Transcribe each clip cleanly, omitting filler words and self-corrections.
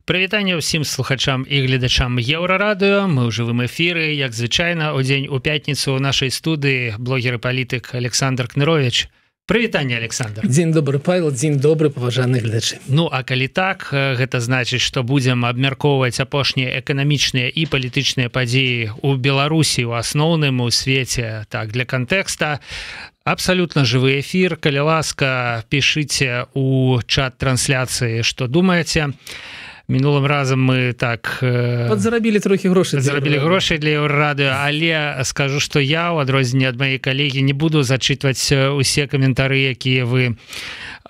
Прывітанне ўсім слухачам і гледачам Еўрарадыё. Мы ў жывым эфіры, як звычайна, у дзень у пятніцу ў нашай студыі блогер і палітык Александр Кнырович. Прывітанне, Александр. Дзень добры, Павел, дзень добры, паважаныя гледачы. Ну, а калі так, гэта значыць, што будзем абмяркоўваць апошнія эканамічныя і палітычныя падзеі ў Беларусі, у асноўным у свеце. Так, для кантэкста, абсолютно жывы эфир. Калі ласка, пішыце у чат трансляцыі, што думаеце. Мінулым разам мы так подзарабілі трохі грошай, зарабілі грошай для Еўрарадыё, але скажу, што я у адрозненне ад маёй калегі не буду зачытваць усе каментары, якія вы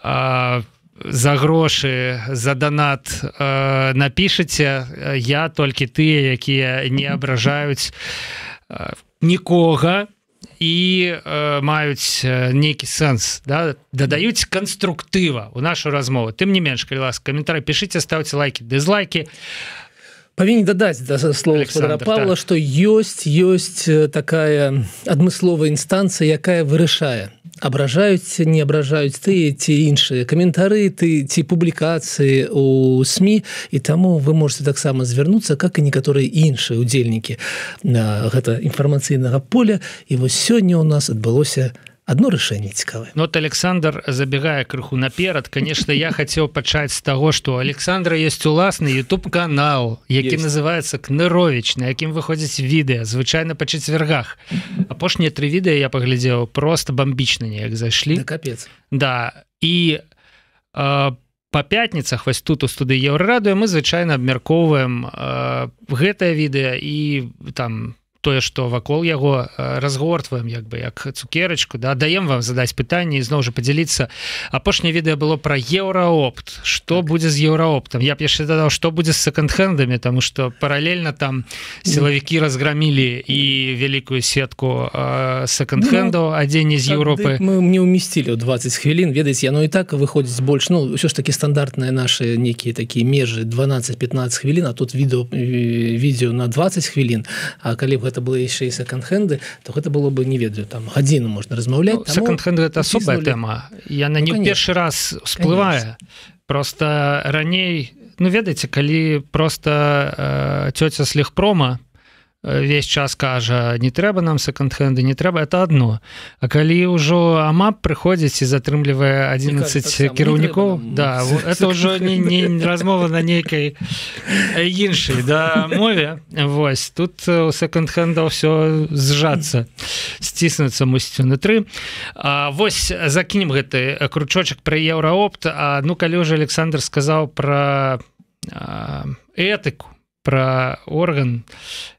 за грошы, за донат напішыце. Я толькі тыя, якія не абражаюць нікога і маюць нейкі сэнс, да? Дадаюць канструктыва ў нашу размову. Тым не менш, калі ласка, каментары пішыце, ставце лайки, дызлайки. Павінен дадаць да слова гаспадара Павла, што ёсць такая адмысловая інстанцыя, якая вырашае, абражаюць, не абражаюць тыя ці іншыя каментары, ці публікацыі ў СМІ, і таму вы можете таксама звярнуцца, как і некаторыя іншыя удзельнікі гэта інфармацыйнага поля. І вось сёння ў нас адбылося одно рашэнне цікавае. Ну, вот Александр забегая крыху наперад, конечно, я хотел пачаць з таго, што у Александра есть уласны YouTube-канал, які называется Кнырович, на якім выходзіць відэа, звычайна па чацвяргах. Апошнія 3 відэа я паглядзеў, просто бамбічна неяк зайшлі. Да капец. Да, і па пятніцах вось тут у студыі Еўрарадыё мы звычайна абмяркоўваем гэтае відэа і там тое, што вакол яго разгортваем, як бы, як цукерачку, да, даем вам задаць пытанне і зноў жа падзяліцца. Апошняе відэа было пра Еўраопт. Што будзе з Еўраоптам? Я б яшчэ дадаў, што будзе з секонд-хендамі, таму што паралельна там сілавікі разграмілі і вялікую сетку секонд-хендаў адзення з Еўропы. Мы не ўмесцілі ў 20 хвілін, ведаеце, яно і так выходзіць больш, ну, ўсё ж такі стандартныя нашы нейкія такія межы 12-15 хвілін, а тут відео на 20 хвілін, а калі б гэта было яшчэ і секонд-хенды, то гэта было бы, не ведаю, там гадзіну можна размаўляць. Ну, секонд-хенды — это особая тэма. Яна не ў першы раз всплывае. Просто раней, ну, ведаеце, калі просто цёця з Легпрома весь час кажа, не трэба нам секонд-хенды, не трэба, это одно. А калі ўжо АМАП прыходзіць і затрымлівае 11 кіраўнікоў, да, это ўжо не размова на нейкай іншай, да, мове. Вось, тут у секонд-хендаў ўсё зжацца, сціснуцца мусіць унутры. Вось, закінем гэты кручочак пра Еўраопт. Ну, калі ўжо Александр сказаў пра этыку, пра орган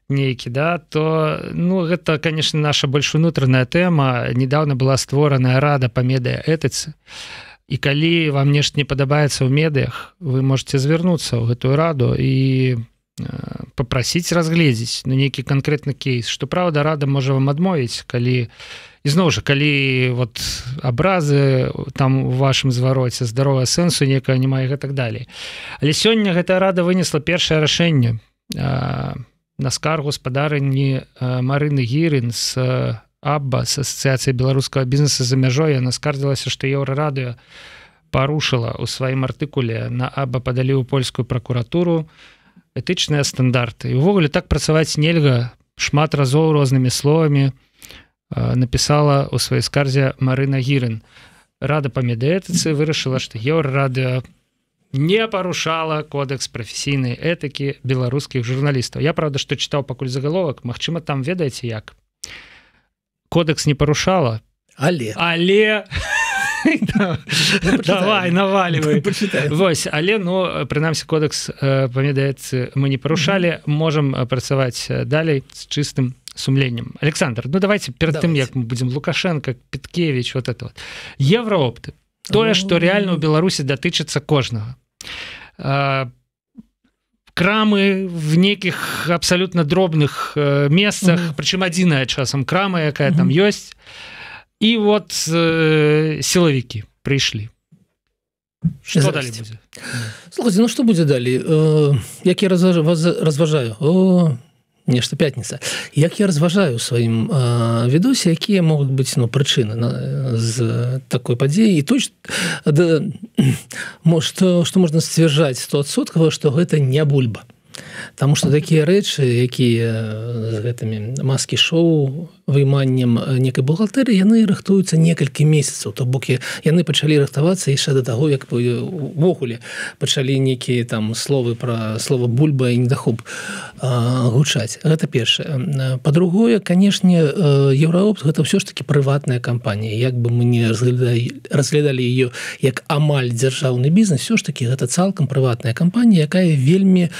нейкі, да, то, ну, гэта, конечно, наша больш унутраная тэма. Недавно была створаная рада па медыаэтыцы, і калі вам нешта не падабаецца ў медыях, вы можете звярнуцца ў гэтую раду і папрасіць разгледзець на нейкі канкрэтны кейс. Што праўда, рада можа вам адмовіць, калі, і зноў жа, калі вот абразы там у вашым звароце, здаровага сэнсу некага няма і гэтак далей. Але сёння гэтая рада вынесла першае рашэнне на скаргу спадарыні Марыны Гірын з АББА, з Асацыяцыі беларускага бізнеса за мяжой. Яна скардзілася, што Еўрарадыё парушыла ў сваім артыкуле на АББА, падалі ў польскую пракуратуру этычныя стандарты. І ўвогуле так працаваць нельга. Шмат разоў рознымі словамі напісала ў сваёй скарзе Марына Гірын. Рада па медыаэтыцы вырашыла, што Еўрарадыё не парушала кодекс прафесійнай этыкі беларускіх журналістаў. Я, правда, што чытаў пакуль загаловак, магчыма, там ведаеце як. Кодекс не парушала, але... Давай, наваливай. Вось, але, ну, прынамсі, кодекс па медыаэтыцы мы не парушалі, можам працаваць далей з чыстым сумленнем. Александр, ну давайте перед тым, як мы будзем Лукашенко, Петкевич, вот это вот. Еўраопты. Тое, што реально ў Беларусі датычыцца кожнага. Крамы в нейкіх абсалютна дробных месцах, прычым адзіная часам крама, якая там ёсць. І вот сілавікі прыйшлі. Што далей будзе? Слухайце, ну што будзе далей? Як я разважаю? нешта пятніца. Як я разважаю ў сваім відосе, якія могуць быць прычыны з такой падзеі, і то, што можна сцвярджаць 100%, што гэта не бульба. Таму што такія рэчы, якія з гэтымі маскі-шоу, выманнем некай бухгалтэрыі, яны рыхтуюцца некалькі месяцаў. То бок яны пачалі рыхтавацца яшчэ да таго, як увогуле пачалі нейкія там словы пра слова бульба і недахоп гучаць. Гэта першае. Па-другое, канешне, Еўраопт гэта ўсё ж такі прыватная кампанія. Як бы мы не разглядалі ее як амаль дзяржаўны бізнес, ўсё ж такі гэта цалкам прыватная кампанія, якая вельмі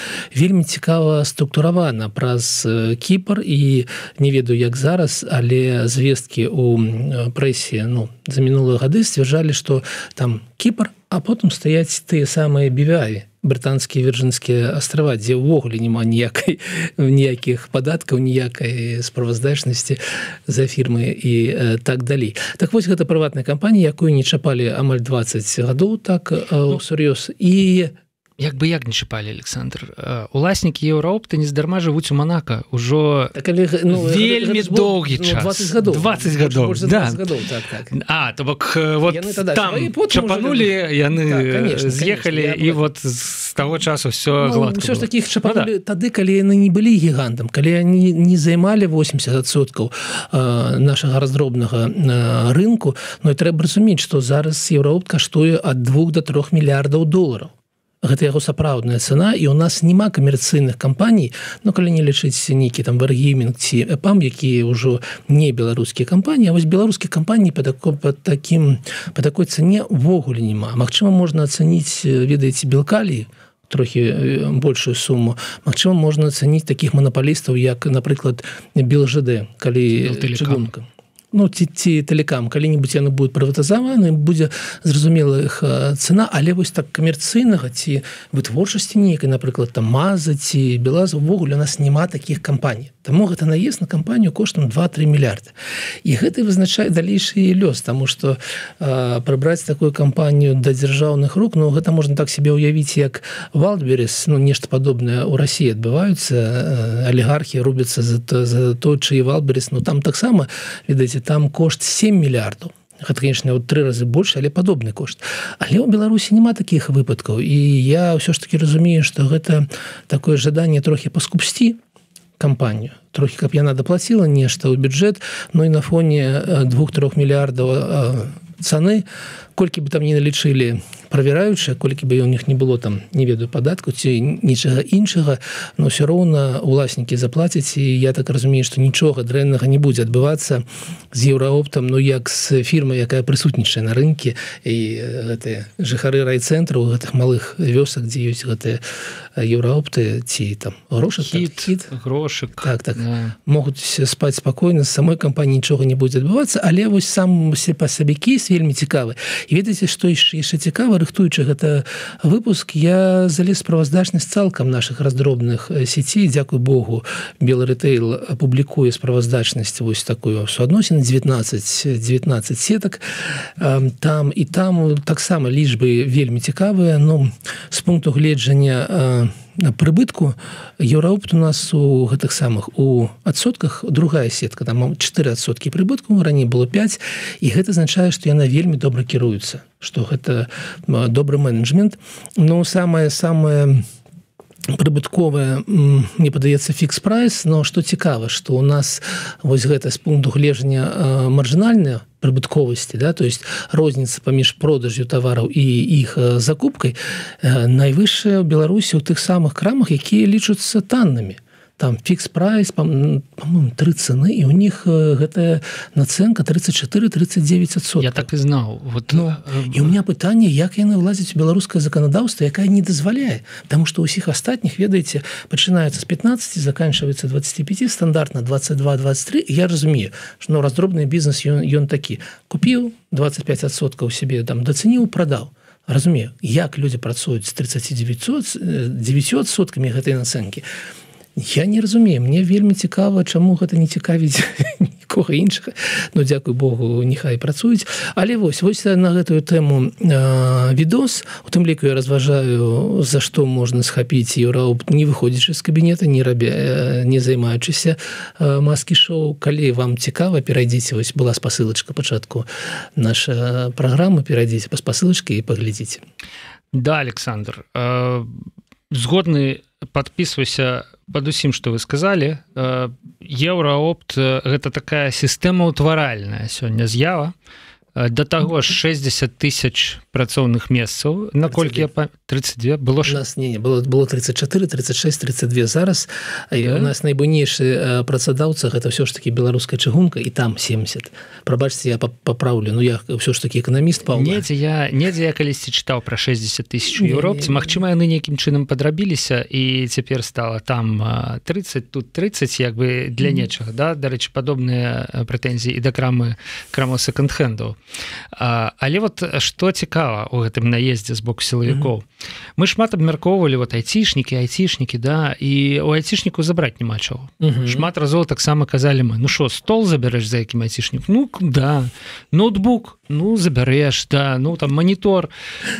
цікава структуравана праз Кіпр, і не ведаю, як зараз, але звесткі ў прэсе за мінулыя гады сцвярджалі, што там Кіпр, а потым стаяць тыя самыя Біваі, брытанскія Вірджынскія астрава, дзе ўвогуле няма ніякіх падаткаў, ніякай справаздачнасці за фірмы і так далей. Так вось, гэта прыватная кампанія, якую не чапалі амаль 20 гадоў так усур'ёз. І як не чапалі, Александр, уласнікі Еўраопта нездарма жывуць у Манака ўжо вельмі доўгі час. 20 гадоў. То бок там чапанулі, яны з'ехалі, і вот з таго часу ўсё гладка. Ўсё ж такі іх чапанулі тады, калі яны не былі гігантам, калі яны не займалі 80% нашага раздробнага рынку. І трэба разумець, што зараз Еўраопт каштуе ад 2 до 3 мільярдаў долараў. Гэта яго сапраўдная цана, і ў нас няма камерцыйных кампаній, калі не лічыць нейкі там Wargaming ці EPAM, якія ўжо не беларускія кампаніі, а вось беларускія кампаніі па такой цане ўвогуле няма. Магчыма, можна ацаніць, ведаеце, Белкалій, трохі большую суму. Магчыма, можна ацаніць такіх манапалістаў, як, напрыклад, БелЖД, калі чыгунка. Ці тэлекам, калі-небудзь яны будуць прыватызаваны, будзе зразумела іх цана, але вось так камерцыйнага ці вытворчасці нейкай, напрыклад, там Маза ці Белаза, увогуле у нас няма такіх кампаній. Таму гэта наезд на кампанію коштам 2-3 мільярда. І гэта вызначае далейшы лёс, таму што прыбраць такую кампанію да дзяржаўных рук, гэта можна так себе ўявіць, як Валдберес, нешта падобнае ў Расіі адбываюцца, алігархі рубяцца за то, чый Валдберес, там таксама, ведаеце, там кошт 7 мільярдаў. Гэта, конечно, ў 3 разы больш, але падобны кошт. Але ў Беларусі няма такіх выпадкаў. І я ўсё ж таки разумею, што гэта такое жаданне трохі паскупсці кампанію. Трохі, каб яна даплаціла нешта ў бюджэт, і на фоне 2-3 мільярдаў цаны, колькі бы там не налічылі правяраючыя, колькі бы у них не было там, не ведаю, падатку ці нічага іншага, но ўсё роўна уласнікі заплацяць, і я так разумею, што нічога дрэннага не будзе адбывацца з Еўраоптам, як з фірмай, якая прысутнічае на рынке, і гэтыя жыхары райцэнтраў, гэтых малых вёсак, дзе ёсць гэтыя Еўраопты ці там Хіт, грошык. Так, могуць спаць спакойна, з самой кампаніі нічога не будзе адбывацца, але вось сам па сабе кейс вельмі цікавы. І ведаеце, што яшчэ цікава, рыхтуючы гэта выпуск, я залез справаздачнасць цалкам нашых раздробных сетей. Дзякуй Богу, Белритейл публікуе справаздачнасць вось такую суадносіну 19 сетак. Там таксама лічбы вельмі цікавыя, з пункту гледжання прыбытку Еўраопт у нас у гэтых самых у адсотках другая сетка, там 4% прыбытку, раней было 5, і гэта азначае, што яна вельмі добра кіруецца, што гэта добры менеджмент. Самае прыбытковая, мне падаецца, фікс-прайс, но што цікава, што у нас вось гэта з пункту гледжання маржынальная прыбытковасці, то есть розніца паміж продажю тавараў і іх закупкай найвышшая ў Беларусі ў тых самых крамах, якія лічацца таннымі. Там фікс-прайс, по-моему, 3 цены, і у них гэтая нацэнка 34-39%. Я так і знаў. І у меня пытанне, як яны ўлазяць у беларускае заканадаўства, якая не дазваляе. Таму што ўсіх астатніх, ведаеце, пачынаецца з 15, заканчиваецца 25, стандартна 22-23. І я разумею, што раздробны бізнес, ён такі. Купіў 25% сябе, дацэніў, прадаў. Разумею, як людзі працуюць з 39% гэтай нацэнкі. Я не разумею, мне вельмі цікава, чаму гэта не цікавіць нікога іншага. Ну, дзякуй Богу, няхай працуюць. Але вось на гэтую тэму відос, у тым ліку я разважаю, за што можна схапіць Еўраопт, не выходзячы з кабінета, не займаючыся маскі-шоу. Калі вам цікава, перайдзіце, вось была спасылачка пачатку наша праграма, перайдзіце па спасылачке і паглядзіце. Да, Александр, згодны, подписывайся под усім, што вы сказалі. Еўраопт гэта такая сістэма ўтваральная сёння з'ява. Да таго ж 60 тысяч працоўных месцаў, наколькі 32 было ж... У нас было 34, 36, 32 зараз. У нас найбуйнейшы працадаўца гэта ўсё ж таки беларуская чыгунка, і там 70. Прабачце, я папраўлю, ну я ўсё ж таки эканаміст, Паўла. Недзе я калісьці чытаў пра 60 тысяч у Еўропе. Магчыма, яны нейкім чынам падрабіліся, і цяпер стала там 30, тут 30, як бы для нечага. Да? Дарэчы, падобныя прэтэнзіі і да крамаў секонд-хендаў. Але вот што цікава у гэтым наездзе з боку сілавікоў. Мы шмат абмяркоўвалі вот айцішнікі, да, і у айцішніку забраць няма чаго. Шмат разоў таксама казалі мы, ну што, стол забярэш за якім айцішнік? Ну, да. Ноутбук, ну, забярэш, да. Ну, там манітор.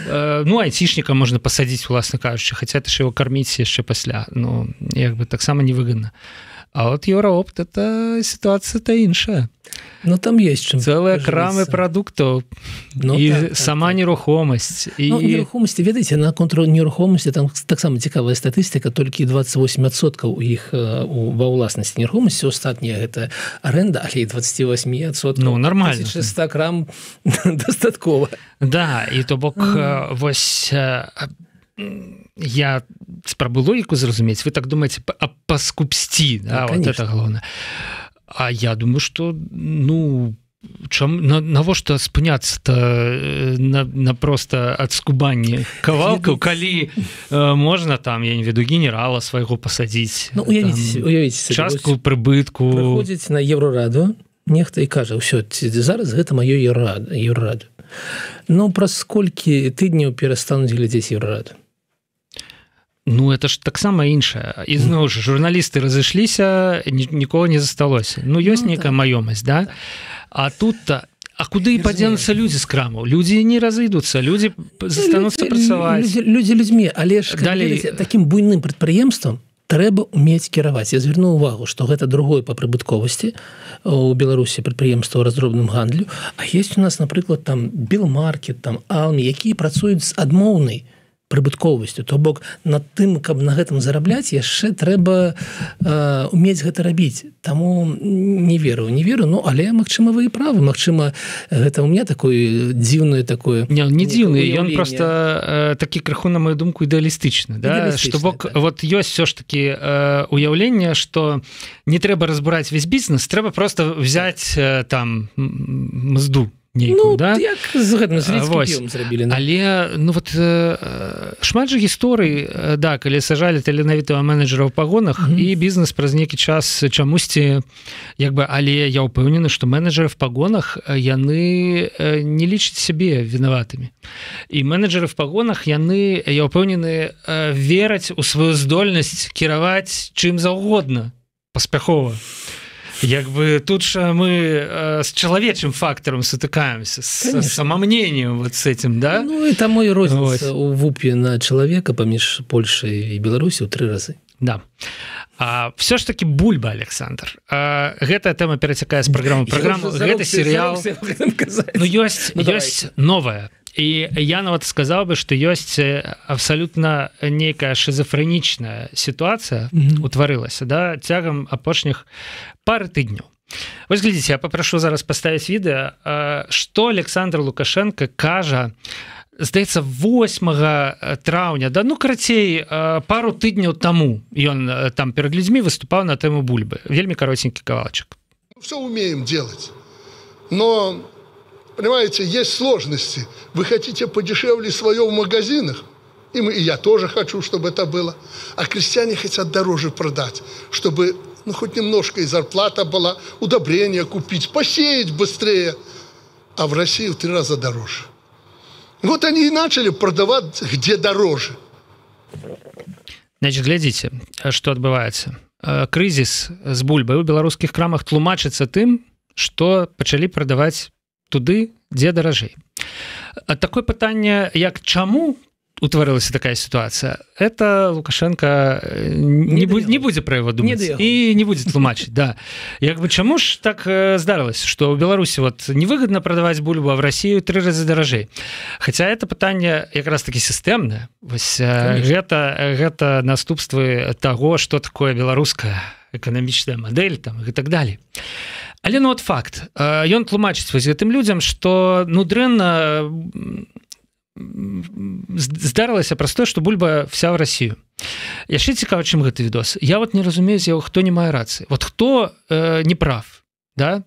Ну, айцішніка можна пасадзіць, уласна кажучы, хаця ты ж яго карміць яшчэ пасля. Ну, як бы таксама невыгодна. А вот Еўраопт, это ситуация-то іншая. Ну, там есть чем. Целые крамы продуктов, и сама нерухомость. Ну, нерухомости, ведаеце, на контру нерухомости там таксама цікавая статыстика, толькі 28% у іх ва ўласнасці нерухомости, астатняе гэта аренда, але 28%. Ну, нормально. 1600 крам дастаткова. Да, і то бок, вось... Я спрабую логіку зразумець, вы так думаеце, паскупсці, да, вот это галоўнае. А я думаю, што, ну, навошта спыняцца-то на проста адскубанні кавалкаў, калі можна там, я не веду, генерала свайго пасадзіць. Ну, уявіце, частку прыбытку. Прыходзіць на Еўрараду, нехта і кажа, ўсё, зараз гэта маё Еўрараду. Ну, праз колькі тыдняў перастануць глядзець Еўрараду? Ну, это ж таксама іншае. І зноў ж, журналісты разышліся, нікога не засталося. Ну, ёсць нейкая маёмасць, да? А тут-то... А куды падзенуцца людзі з крамаў? Людзі не разыдуцца, людзі застануцца працаваць. Людзі людзьмі, але ж такім буйным прадпрыемствам трэба умець кіраваць. Я звярнуў увагу, што гэта другое па прыбытковасці у Беларусі прадпрыемства ў раздробным гандлю, а ёсць у нас, напрыклад, там Белмаркет, там Алми, якія працуюць з адмоўнай прыбытковасцю. То бок над тым, каб на гэтым зарабляць, яшчэ трэба умець гэта рабіць. Таму не веру, ну, але, магчыма, вы і правы. Магчыма, гэта ў меня такое дзіўнае такое... Не дзіўнае, ён проста такі крыху, на мою думку, ідэалістычны. Да? Што бок, вот ёсць все ж такі уяўленне, што не трэба разбураць весь бізнес, трэба просто взять там мзду. Нейкую, ну, да? Як з гэтым піём зрабілі. Але, ну, вот, шмат же гісторый, да, калі сажалі таленавітага менеджера ў пагонах, і бізнес праз нейкі час чамусьці, як бы, але я ўпэўнены, што менеджеры в пагонах, яны не лічаць сябе вінаватымі. І менеджеры в пагонах, яны, я ўпэўнены, вераць у сваю здольнасць кіраваць чым заўгодна, паспяхова. Як бы тут же мы с человечым фактором сутыкаемся, с самомнением вот с этим, да? Ну, и там и розница у ВУПе на человека поміж Польшей и Беларусью 3 разы. Да. Все ж таки бульба, Александр. Гэтая тэма перацякае з праграмы. Гэта серыял. Ну, ёсць новая. І я нават сказаў бы, што ёсць абсалютна нейкая шизофрэнічная сітуацыя утварылася, да, цягам апошніх пары тыдняў. Вось глядзіце, я папрашу зараз паставіць відэа, што Александр Лукашенко кажа, здаецца, 8 траўня, да, ну, карацей, пару тыдняў таму ён там перад людзьмі выступаў на тэму бульбы. Вельмі каротенькі кавалачак. Все умеем делать, но... Понимаете, есть сложности. Вы хотите подешевле свое в магазинах, и я тоже хочу, чтобы это было. А крестьяне хотят дороже продать, чтобы ну, хоть немножко и зарплата была, удобрения купить, посеять быстрее. А в России в 3 раза дороже. Вот они и начали продавать где дороже. Значит, глядзіце, што адбываецца. крызіс з бульбай у беларускіх крамах тлумачыцца тым, што пачалі прадаваць туды, дзе даражэй. Такое пытанне, як чаму утварылася такая сітуацыя, это Лукашенко не будзе пра яго думаць і не будзе тлумачыць. Да. Як бы чаму ж так здарылася, што ў Беларусі невыгадна прадаваць бульбу, а в Расію 3 разы даражэй. Хаця это пытанне якраз таки сістэмнае. Гэта наступствы таго, што такое беларуская эканамічная мадэль там, і так далей. Але факт. Ён тлумачыць гэтым людзям, што дрэнна здарылася праз тое, што бульба вся в Расію. Яшчэ цікава, чым гэты відос. Я не разумею з яго, хто не мае рацыі. Хто не прав, да?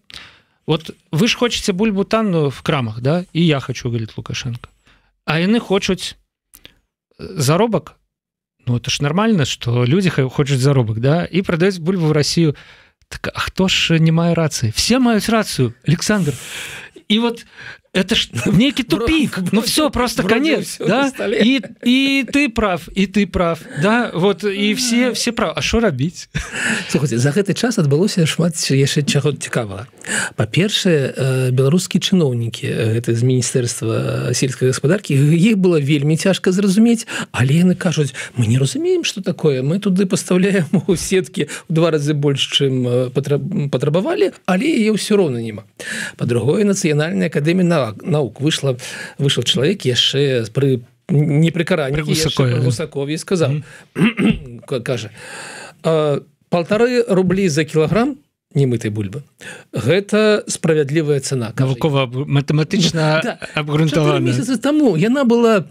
Вы ж хочаце бульбу танную в крамах, да? І я хочу, говорит Лукашенко. А яны хочуць заробак. Это ж нормально, што людзі хочуць заробак, да? І прадаюць бульбу в Расію. Так, а хто ж не мае рацыі? Все маюць рацыю, Александр. І это ж некий тупик. Все, просто конец. Да? И ты прав, Да? И все прав. А что рабіць? Слухайте, за гэты час адбылося шмат яшчэ чаго цікавага. Па-першае, беларускія чыноўнікі, гэта з Міністэрства сельскай гаспадаркі, іх было вельмі цяжка зразумець, але яны кажуць, мы не разумеем, што такое, мы туды пастаўляем у сеткі ў 2 разы больш, чым патрабавалі, але яе ўсё роўна няма. Па-другое, Нацыянальная акадэмія наук выйшаў чалавек яшчэ пры непрыкаранні Гусакове сказаў, кажа, 1,5 рублі за кілаграм немытай бульбы, гэта справядлівая цана. Навукова-матэматычна абгрунтавана. 4 месяцы таму яна была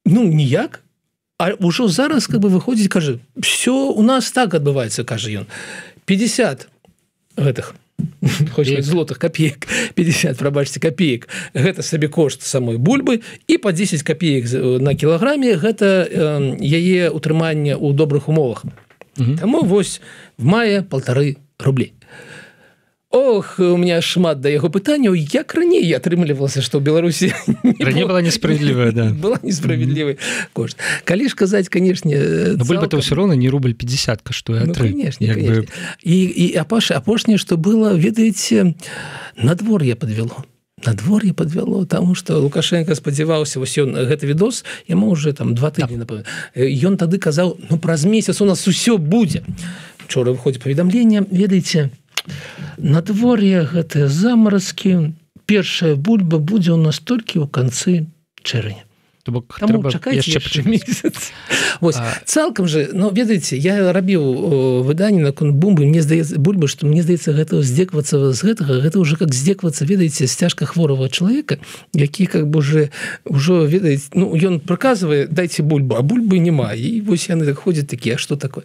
ніяк, а ўжо зараз выходзіць, кажа, все у нас так адбываецца, кажа ён. 50 гэтых злотых копеек, 50, прабачце, копеек, гэта сабе кошт самой бульбы, і по 10 копеек на кілаграме гэта яе утрыманне ў добрых умовах. Таму в мае 1,5 рублі. Ох, у меня шмат да яго пытанняў, як раней атрымлівалася, што ў Беларусі раней была несправядлівая, да. Была несправядлівая кошт. Калі ж казаць, канешне, бульба-то ўсё роўна не рубль 50 каштуе, а 3. Конечно. І апошняе, што было, ведаеце, надвор'е падвяло, таму што Лукашенко спадзяваўся, ён гэты відос, яму ўжо 2 тыдні, напэўна. Ён тады казаў, праз месяц у нас усё будзе. Учора выходзіць паведамленне, ведаеце, надвор'е гэтыя замаразкі, першая бульба будзе у нас толькі ў канцы чэрвеня. Таму чакайце яшчэ месяц. Цалкам же, ведаеце, я рабіў выданне наконт бульбы, мне здаецца, гэта здзеквацца з гэтага, гэта ўжо как здзеквацца, ведаеце, з цяжка хворага чалавека, які ўжо, ведаеце, ён праказвае, дайце бульбу, а бульбы няма. І яны так ходзяць такія, а што такое?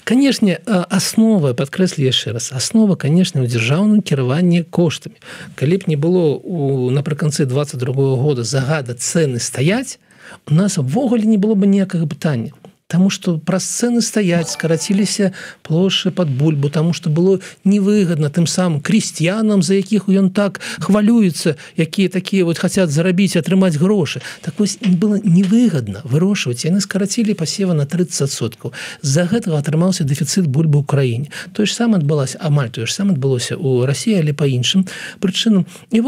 Канешне, аснова, падкрэслю яшчэ раз, аснова, канешне, ў дзяржаўным кіраванні коштамі. Калі б не было напрыканцы 22-го года загада цэны стаяць, у нас ввогуле не было бы ніякага пытання. Таму што праз цэны стаяць, скараціліся плошы пад бульбу, таму што было невыгадна тым самым крестьянам, за якіх ён так хвалюецца, якія такія хацяць зарабіць, атрымаць грошы. Так было невыгадна вырошчваць. Яны скарацілі пасевы на 30%. З-за гэтага атрымаўся дэфіцыт бульбы ў краіне. Тое ж самае адбылося, амаль тое ж самае адбылося ў Расіі, але па іншым прычынам. І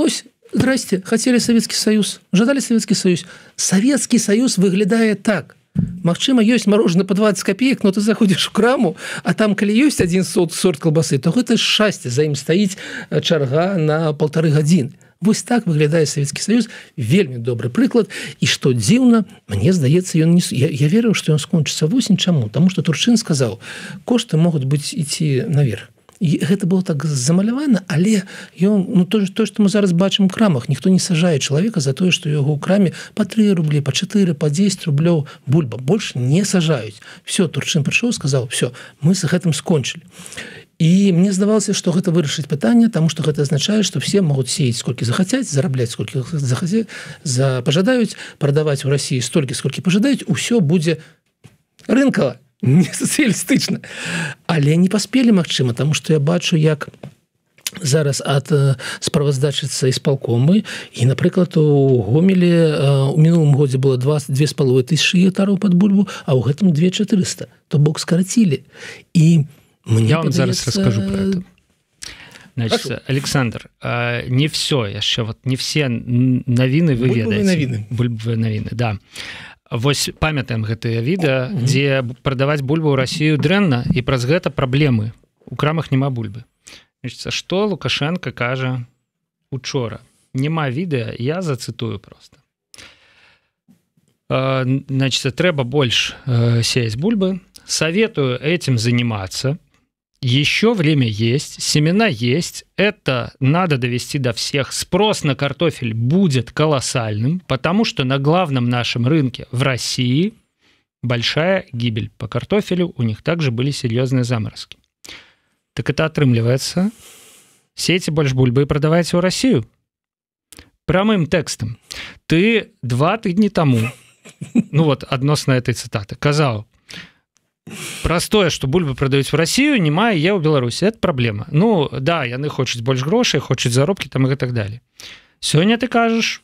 здрасте, хотели Советский Союз, жадали Советский Союз. Советский Союз выглядае так. Магчыма, ёсць мороженое по 20 копеек, но ты заходишь в краму, а там, калі ёсць один сорт колбасы, то гэта шчасце, за ім стаіць чарга на 1,5 гадзіны. Так выглядае Советский Союз, вельмі добры прыклад, і што дзіўна, мне здаецца, я верыў, што ён скончыцца восень. Чаму? Таму што Турчин сказаў, кошты могуць быць ісці наверх. І гэта было так замалявана, але то, што мы зараз бачым у крамах, ніхто не сажае чалавека за тое, што яго ў краме па 3 рублі, па 4, па 10 рублёў бульба. Больш не сажаюць. Все, Турчин прыйшоў, сказаў, все, мы з гэтым скончылі. І мне здавалася, што гэта вырашыць пытанне, таму што гэта азначае, што все могуць сеяць сколькі захацяць, зарабляць сколькі пажадаюць, прадаваць у Расіі столькі, сколькі пажадаюць, усё будзе рынкава. Не сацыялістычна. Але не паспелі, магчыма, таму што я бачу, як зараз ад справаздачыцца ісполкомы, і, напрыклад, у Гомелі у мінулым годзе было 2,5 тысячы гектараў пад бульбу, а ў гэтым 2,400. То бок скарацілі. І Я вам зараз расскажу про это. Значит, Александр, не все яшчэ, вот не все навіны вы ведаеце. Бульбовыя навіны, да. Вось памятаем гэтыя відэа, дзе прадаваць бульбу ў Расію дрэнна, і праз гэта праблемы. У крамах няма бульбы. Значит, што Лукашенко кажа учора? Няма відэа, я зацытую просто. Значит, трэба больш сеять бульбы. Советую этим заниматься. Еще время есть, семена есть, это надо довести до всех. Спрос на картофель будет колоссальным, потому что на главном нашем рынке в России большая гибель по картофелю, у них также были серьезные заморозки. Так это отрымливается. Сейте больше бульбы и продавайте в Россию. Прямым текстом. Ты 2 тыдні тому, ну вот, адносна этой цитаты, казаў, простое, что бульбы продаюць в Россию, не мае я ў Беларусі. Это проблема. Ну, да, яны хочуць больш грошай, хочуць заробкі там и так далее. Сёння ты кажаш,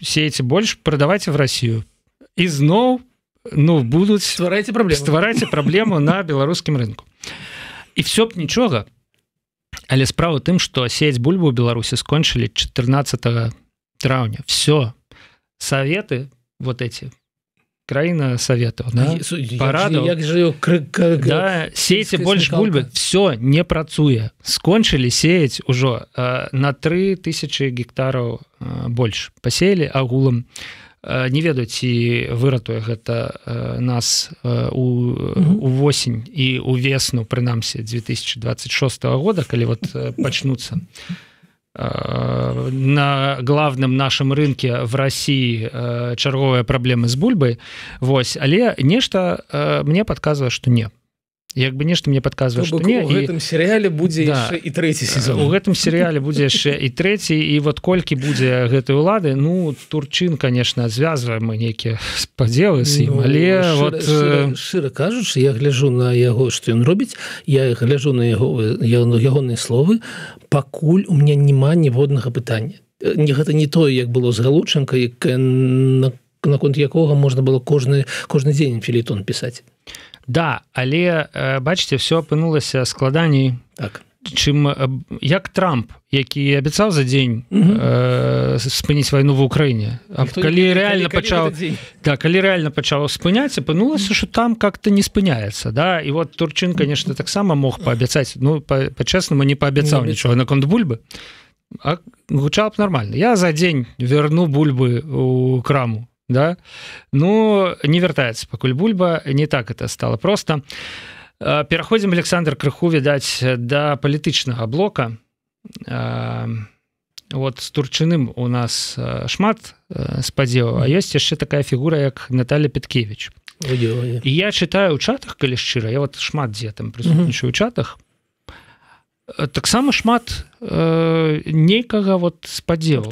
сеяце больш, продавайте в Россию. И зноў, ну, будуць... Стварайце праблему на беларускім рынку. И все б нічога. Але справа тым, што сеяць бульбу ў Беларусі скончылі 14 траўня. Все. Советы вот эти... Краина советов, да? Парадов. Да, сейте больше бульбы, все, не працуе. Скончили сеять уже на 3000 гектаров больше. Посеяли агулам. Не ведаю, ці выратуе гэта нас у восень і у весну, прынамсі, 2026 года, калі вот пачнуцца на главном нашем рынке в России чарговыя праблемы з бульбай. Вось, але нешта мне падказвае, што не. Як бы нешта мне падказвае, што не. У гэтым серыяле будзе яшчэ і 3-й сезон. У гэтым серыяле будзе яшчэ і 3-й, і вот колькі будзе гэтай улады, ну, Турчын, конечно, звязваем мы нейкія спадзевы з ім, але вот... Шчыра кажучы, я гляжу на яго, што ён робіць, я гляжу на ягоныя словы, пакуль у меня няма ніводнага пытання. Гэта не тое, як было з Галученко, наконт якога можна было кожны дзень фелетон пісаць. Да, але, бачыце, все апынулася складаней, так. Чым як Трамп, які абяцаў за дзень спыніць вайну в Украіне. Калі рэальна пачаў спыняць, апынулася, што там как-то не спыняецца. Да? І вот Турчын, конечно, таксама мог паабяцаць, ну, па-чэснаму не паабяцаў нічога наконт бульбы, а гучала б нормально. Я за дзень верну бульбы у краму. Да? Ну, не вяртаецца пакуль бульба, не так это стало просто. Пераходзім, Александр, крыху, відаць, да палітычнага блока. Вот з Турчыным у нас шмат спадзеваў, а ёсць яшчэ такая фігура, як Наталья Петкевич. І я чытаю ў чатах, калі шчыра, я вот шмат дзе там прысутнічаю ў чатах, таксама шмат нейкага вот спадзеву.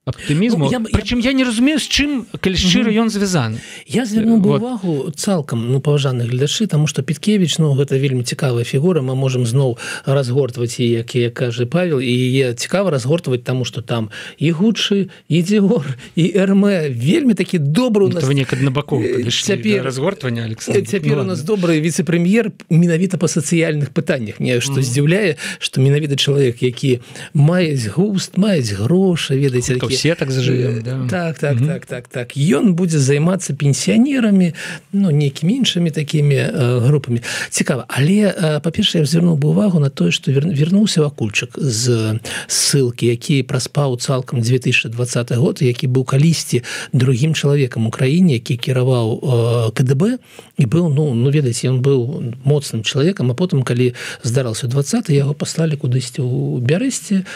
Аптымізму. Прычым я не разумею, з чым, калі шчыра ён звязаны. Я звярнуў бы увагу цалкам, ну, паважаны гледачы, таму што Петкевич, ну, гэта вельмі цікавая фігура, мы можам зноў разгортваць яе, як кажа Павел, і яе цікава разгортваць, таму што там і Гуччы, і Діор, і Эрмэ, вельмі такі добры у нас... Вы неяк аднабакова падышлі да разгортвання, Александр. Цяпер у нас добры віцэ-прэм'ер менавіта па сацыяльных пытаннях. Мне што здзіўляе, што менавіта чалавек, які маюць густ, маюць грошы, ведаеце, такі все так зажывем, да. Так. Ён будзе займацца пенсіянерамі, ну, нейкімі іншымі такімі групамі. Цікава. Але, па-першае, я звярнуў бы увагу на тое, што вярнуўся Вакульчык з ссылкі, які праспаў цалкам 2020 год, які быў калісьці другім чалавекам у краіне, які кіраваў КДБ, і быў, ну, ведаеце, ён быў моцным чалавекам, а потым, калі здараўся 20, яго паслалі кудысьці ў Бярэсце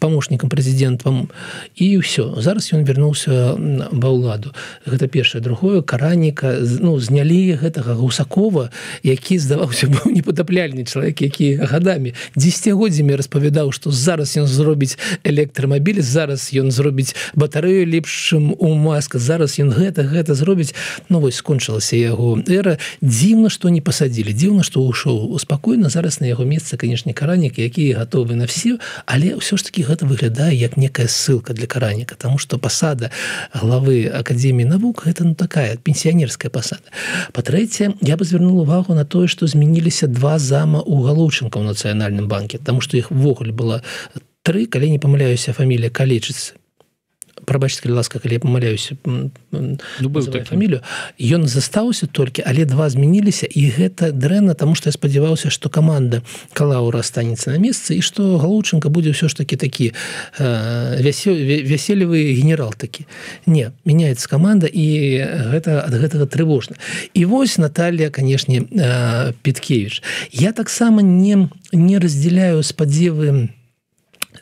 памочнікам прэзідэнтам, і ўсё. Зараз ён вярнуўся ва ўладу. Гэта першае. Другое, Караніка, ну, знялі гэтага Гусакова, які, здаваўся, быў непатапляльны чалавек, які гадамі, дзесяцігоддзямі распавядаў, што зараз ён зробіць электрамабіль, зараз ён зробіць батарэю лепшым у Маска, зараз ён гэта зробіць. Ну, вось, скончылася яго эра. Дзіўна, што не пасадзілі. Дзіўна, што ўшоў спакойна. Зараз на яго месцы, канешне, Каранік, які гатовы на все, але ўсё ж такі гэта выглядае як некая ссылка для Анатолия Караніка, потому что пасада главы Академии наук гэта такая пенсіянерская пасада. Па-трэцяе, я бы звярнул увагу на тое, што змяніліся 2 зама ў Галоўчынка ў Нацыянальным банке, потому что іх ввогуле было 3, калі не памыляюся, фамілія Калечыцы. Прабачце, калі ласка, калі я памыляюся фамілію, ён застаўся толькі, але 2 змяніліся, і гэта дрэнна, таму што я спадзяваўся, што каманда Калаўра астанецца на месцы і што Галоўчынка будзе ўсё ж такі такі вяселевы генерал такі. Не, мяняецца каманда, і гэта ад гэтага трывожна. І вось Наталья, канешне, Петкевіч. Я таксама не раздзяляю спадзевы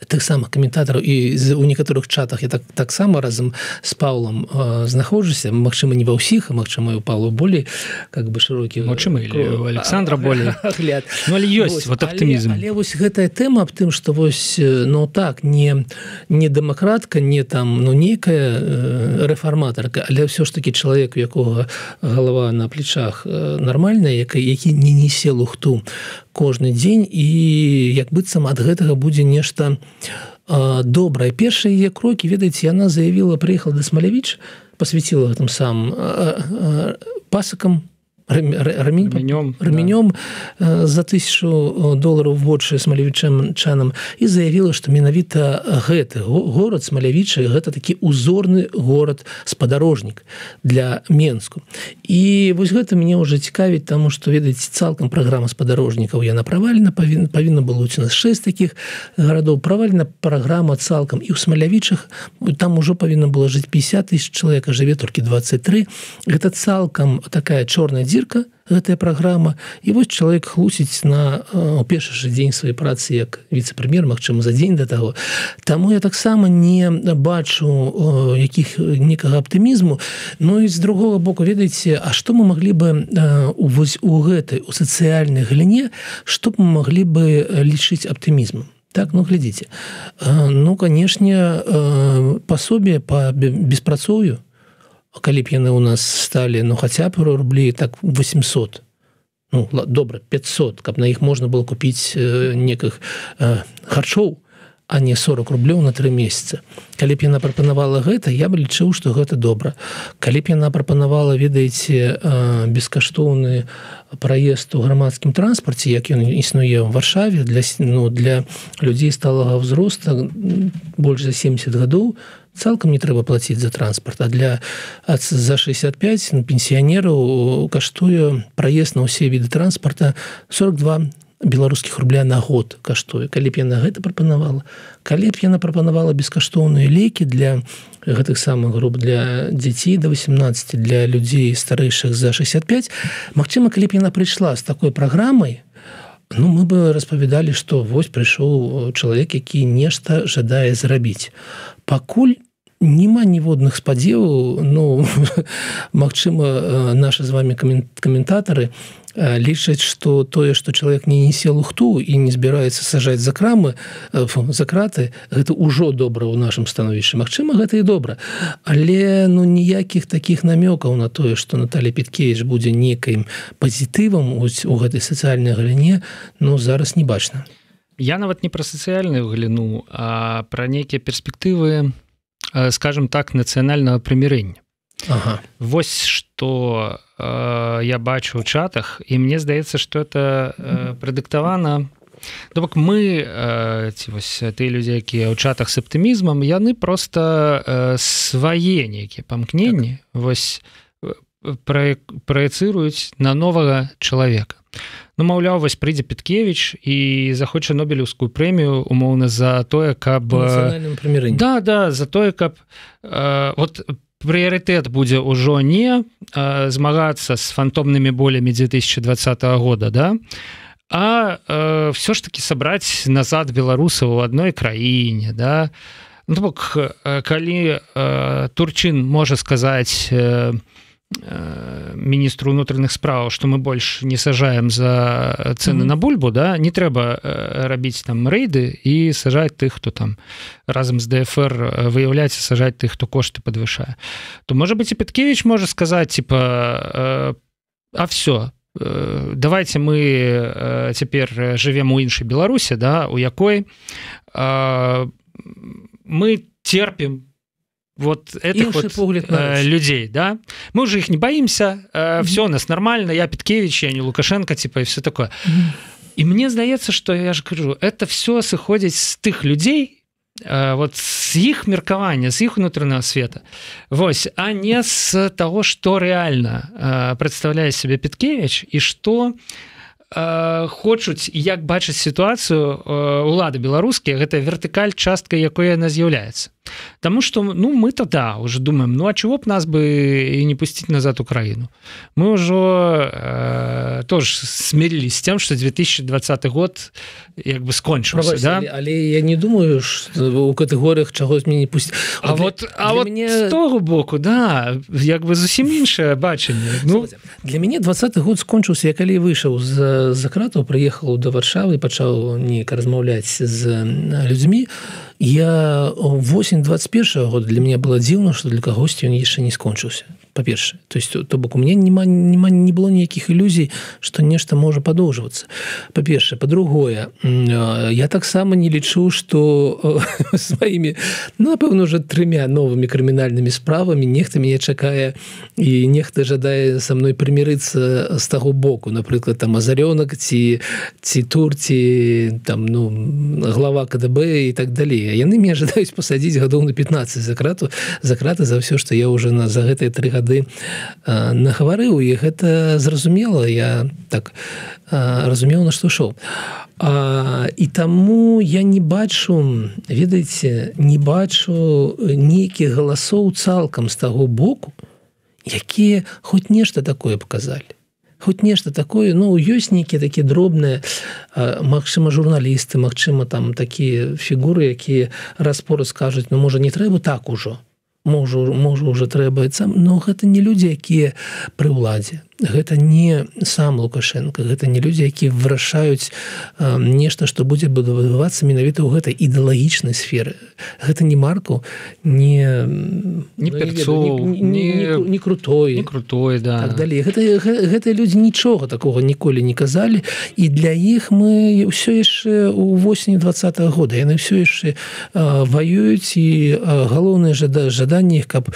тых самых каментатараў, і у некаторых чатах я таксама разам з Паўлам знаходжуся, магчыма, не ва ўсіх, а магчыма, і у Паўла болей как бы шырокі, магчыма, і у Александра болей агляд. Ну, але ёсць вот аптымізм. Але вось гэтая тэма аб тым, што вось, ну так, не дэмакратка, не там, ну, нейкая рэфарматарка, але ўсё ж такі чалавек, у якога галава на плечах нармальная, які не несе лухту кожны дзень, і як быццам ад гэтага будзе нешта добрае. Першыя яе крокі, ведаеце, яна заявіла, прыехала да Смалявіч, пасвяціла гэтым самым пасакам, рамянём за $1000 в вочы смалявічанам, і заявіла, што менавіта гэты горад Смалявічы гэта такі узорны горад-спадарожнік для Менску. І вось гэта мяне ўжо цікавіць, таму што, ведаеце, цалкам праграма спадарожнікаў яна правалена, павінна было у нас 6 такіх гарадоў, правалена праграма цалкам, і ў Смалявічах там ужо павінна было жыць 50 000 чалавек, а жыве толькі 23. Гэта цалкам такая чорная дзірка, гэтая праграма, і вось чалавек хлусіць у першы ж дзень сваёй працы як віцэ-прэм'ер, магчыма, за дзень да таго. Таму я таксама не бачу некага аптымізму. Ну і з другога боку, ведаеце, а што мы маглі бы у гэтай, у сацыяльнай галіне, што б мы маглі бы лічыць аптымізмам? Так, ну, глядзіце. Ну, канешне, пасобе па беспрацоўю, калі б яны ў нас сталі, ну, хаця б рублей так 800, ну, добра, 500, каб на іх можна было купіць некіх харчоў, а не 40 рублёў на 3 месяцы. Калі б яна прапанавала гэта, я бы лічыў, што гэта добра. Калі б яна прапанавала, ведаеце, бескаштоўны праезд у грамадскім транспарце, як ён існуе ў Варшаве для людзей сталага ўзроста больш за 70 гадоў, цалкам не трэба плаціць за транспарт, а за 65 пенсіянераў каштуе праезд на ўсе віды транспарта 42 беларускіх рубля на год каштуе. Калі б яна гэта прапанавала, калі б яна прапанавала бескаштоўныя лекі для гэтых самых груп, для дзяцей до 18, для людзей старэйшых за 65, магчыма, калі б яна прыйшла з такой праграмай, ну, мы бы распавядалі, што вось прыйшоў чалавек, які нешта жадае зрабіць. Пакуль няма ніводных спадзеваў, ну, магчыма, нашы з вами каментатары лічаць, што тое, што чалавек не несе лухту і не збіраецца сажаць за краты, гэта ўжо добра ў нашым становішчы. Магчыма, гэта і добра. Але, ну, ніякіх такіх намёкаў на тое, што Наталья Петкевіч будзе некім пазітывам у гэтай сацыяльнай галіне, ну, зараз не бачна. Я нават не пра сацыяльную галіну, а пра нейкія перспектывы, скажем так, нацыянальнага прымірэння. Ага. Вось што я бачу ў чатах, і мне здаецца, што это прадыктавана. То бок мы, ці вось тыя людзі, якія ў чатах з аптымізмам, яны проста свае нейкія памкненні вось праецыруюць на новага чалавека. Ну, маўляў, вось прыйдзе Петкевіч і захоча Нобелеўскую прэмію умоўна за тое, каб... Нацыянальным прымірэннем. Да, за тое, каб... Вот прыярытэт будзе ўжо не змагацца з фантомнымі болямі 2020 года, да? А все ж таки сабраць назад беларусаў у адной краіне, да? Ну, бок, калі Турчин можа сказаць міністру ўнутраных справаў, што мы больш не сажаем за цэны на бульбу, да, не трэба рабіць там рэйды і сажаць тых, хто там разам з ДФР выяўляць і сажаць тых, хто кошты падвышае. То, можа быць, і Петкевіч можа сказаць, типа, а все, давайте мы цяпер жывем у іншай Беларусі, да, у якой мы терпим вот этих вот людей, да, мы уже их не боимся, все у нас нормально, я Петкевич, я не Лукашенко, типа, и все такое. И мне здаецца, что я же кажу, это все сыходзіць з тых людзей, вот з іх меркавання, з іх унутранага света, вось, а не з того, что реально представляе себе Петкевич і что хочуць, як бачыць сітуацыю улады беларускія, гэта вертыкаль, частка якой яна з'яўляецца. Потому что, ну, мы-то, да, уже думаем, ну, а чего б нас бы и не пустить назад Украину? Мы уже тоже смирились с тем, что 2020 год как бы скончился, да? Але я не думаю, что у категоріях чогось мне не пустить. А вот з того боку, да, як бы зусім іншае бачанне. Ну, для мяне 20 год скончыўся, я калі выйшаў з кратаў, прыехаў до Варшавы і пачаў неяк размаўляць з людзьмі. Я восень 21 года для меня было дзіўна, что для кагосьці ён яшчэ не скончыўся, па-першае. То есть, то бок у меня не было ніякіх ілюзій, что нешта можа падоўжвацца. Па-першае, па-другое, я таксама не лічу, что сваімі, ну, напэўна, уже 3 новымі крымінальнымі справамі нехта мяне чакае і нехта жадае са мной прымірыцца з таго боку, напрыклад, там Азарёнак ці Тур, ці там, ну, глава КДБ і так далее. Яны меня жадаюць пасадзіць гадоў на 15 за краты за ўсё, што я уже за гэтыя 3 гады нагаварыў, і гэта зразумела, я так разумеў, на што ішоў. І таму я не бачу, ведаеце, не бачу нейкіх галасоў цалкам з таго боку, якія хоць нешта такое паказалі. Хоць нешта такое, ну, ёсць нейкія такія дробныя, магчыма, журналісты, магчыма, там такія фігуры, якія раз-пораз скажуць, ну, можа, не трэба так ужо, можа, уже трэба, но гэта не людзі, якія пры ўладзе. Гэта не сам Лукашенко, гэта не людзі, якія вырашаюць нешта, што будзе будавацца менавіта ў гэтай ідэалагічнай сферы. Гэта не Маркаў, не Перцоў, не Крутой, да. Так далей. Гэтыя людзі нічога такога ніколі не казалі, і для іх мы ўсё яшчэ ў восені 20-го года, яны ўсё яшчэ ваююць, і галоўнае жаданне іх, каб